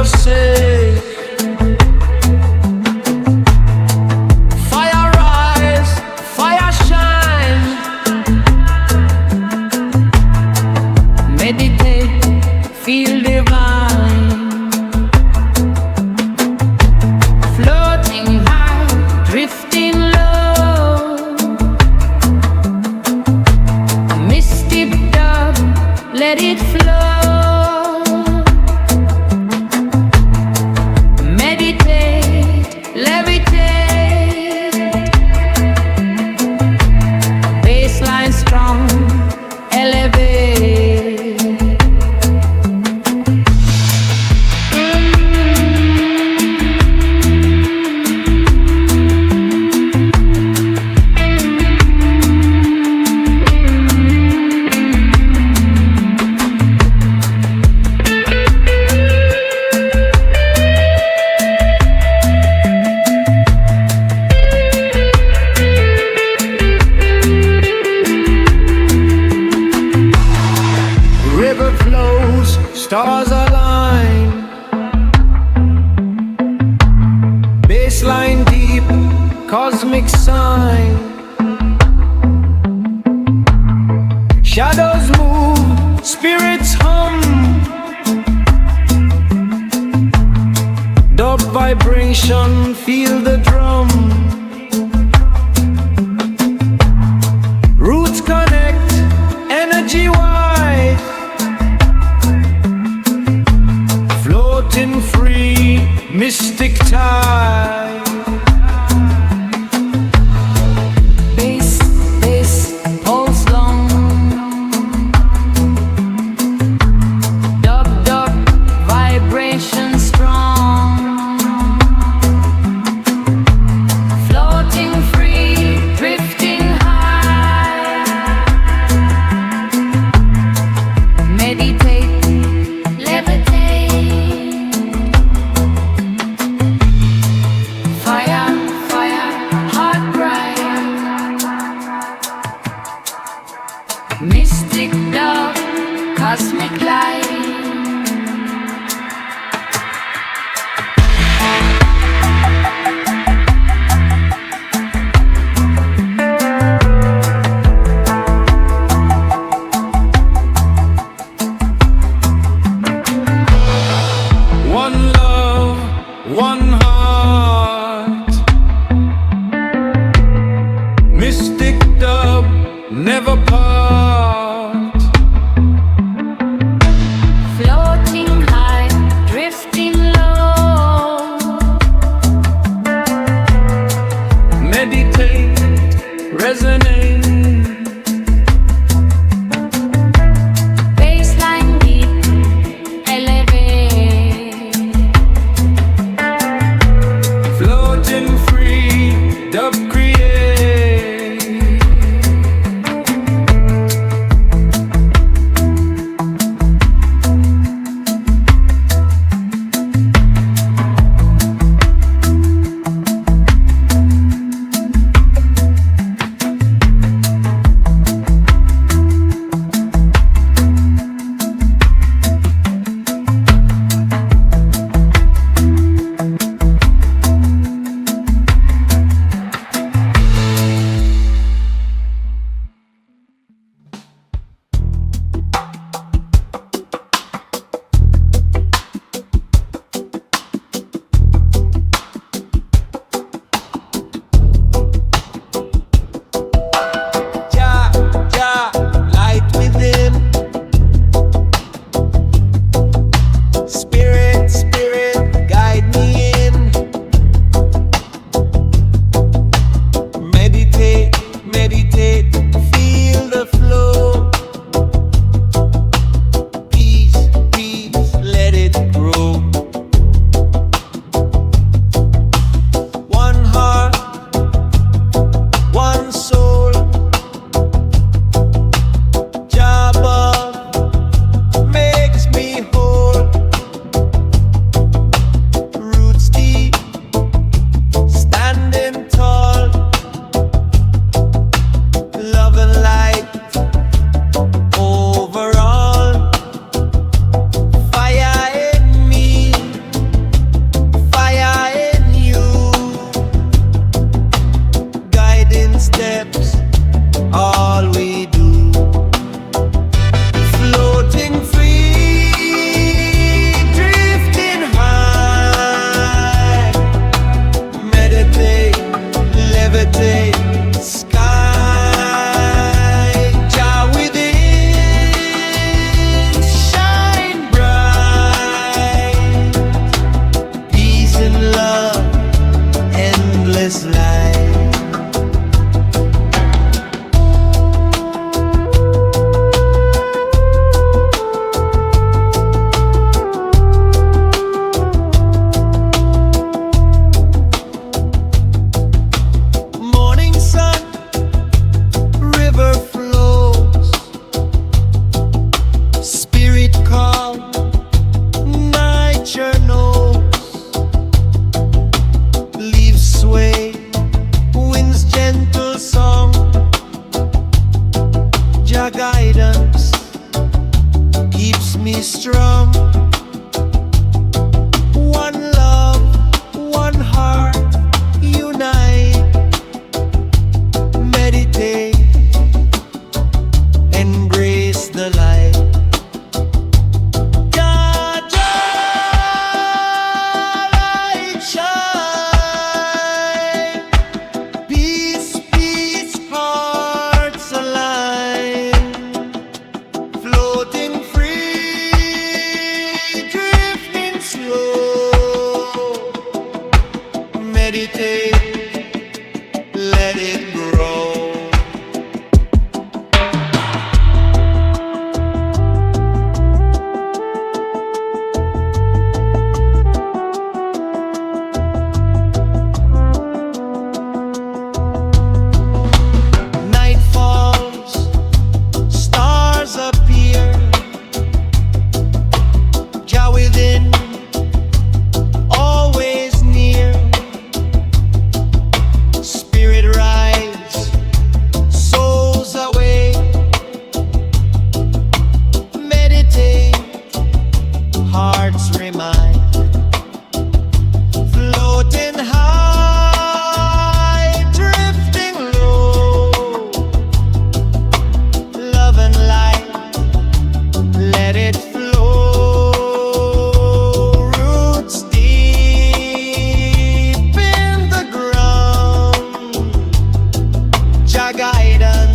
love's sake. Fire rise, fire shine. Meditate, feel divine. Floating high, drifting low. Mystic dub, let it flow. Meditate, levitate. Baseline strong, elevate. River flows, stars align. Baseline deep, cosmic sign. Shadows move, spirits hum. Dub vibration, feel the drum. Roots connect, energy wide. Floating free, mystic tide. Bass, pulse long. Dub, vibration strong. Floating free, drifting high. Meditate, levitate. Fire, heart bright. Mystic dub, cosmic light. One love, one heart. Mystic dub, never part. Floating high, drifting low. Meditate, resonate. Baseline deep, elevate. Floating free, dub create. steps, all we do. Floating free, drifting high. Meditate, levitate, sky. Jah within, shine bright. Peace and love, endless light. Morning sun, river flows, spirit calm, nature knows. Leaves sway, wind's gentle song. Jah guidance keeps me strong. One love, one heart, unite. Meditate, embrace the light. God, light shine. Peace, peace, hearts align. Floating free, drifting slow. Meditate, let it grow. Night falls, stars appear. Jah within, always near. Spirit rise, souls away. Meditate, hearts remind. Floating high, drifting low. Love and light, let it flow. Roots deep in the ground. Jah guide us.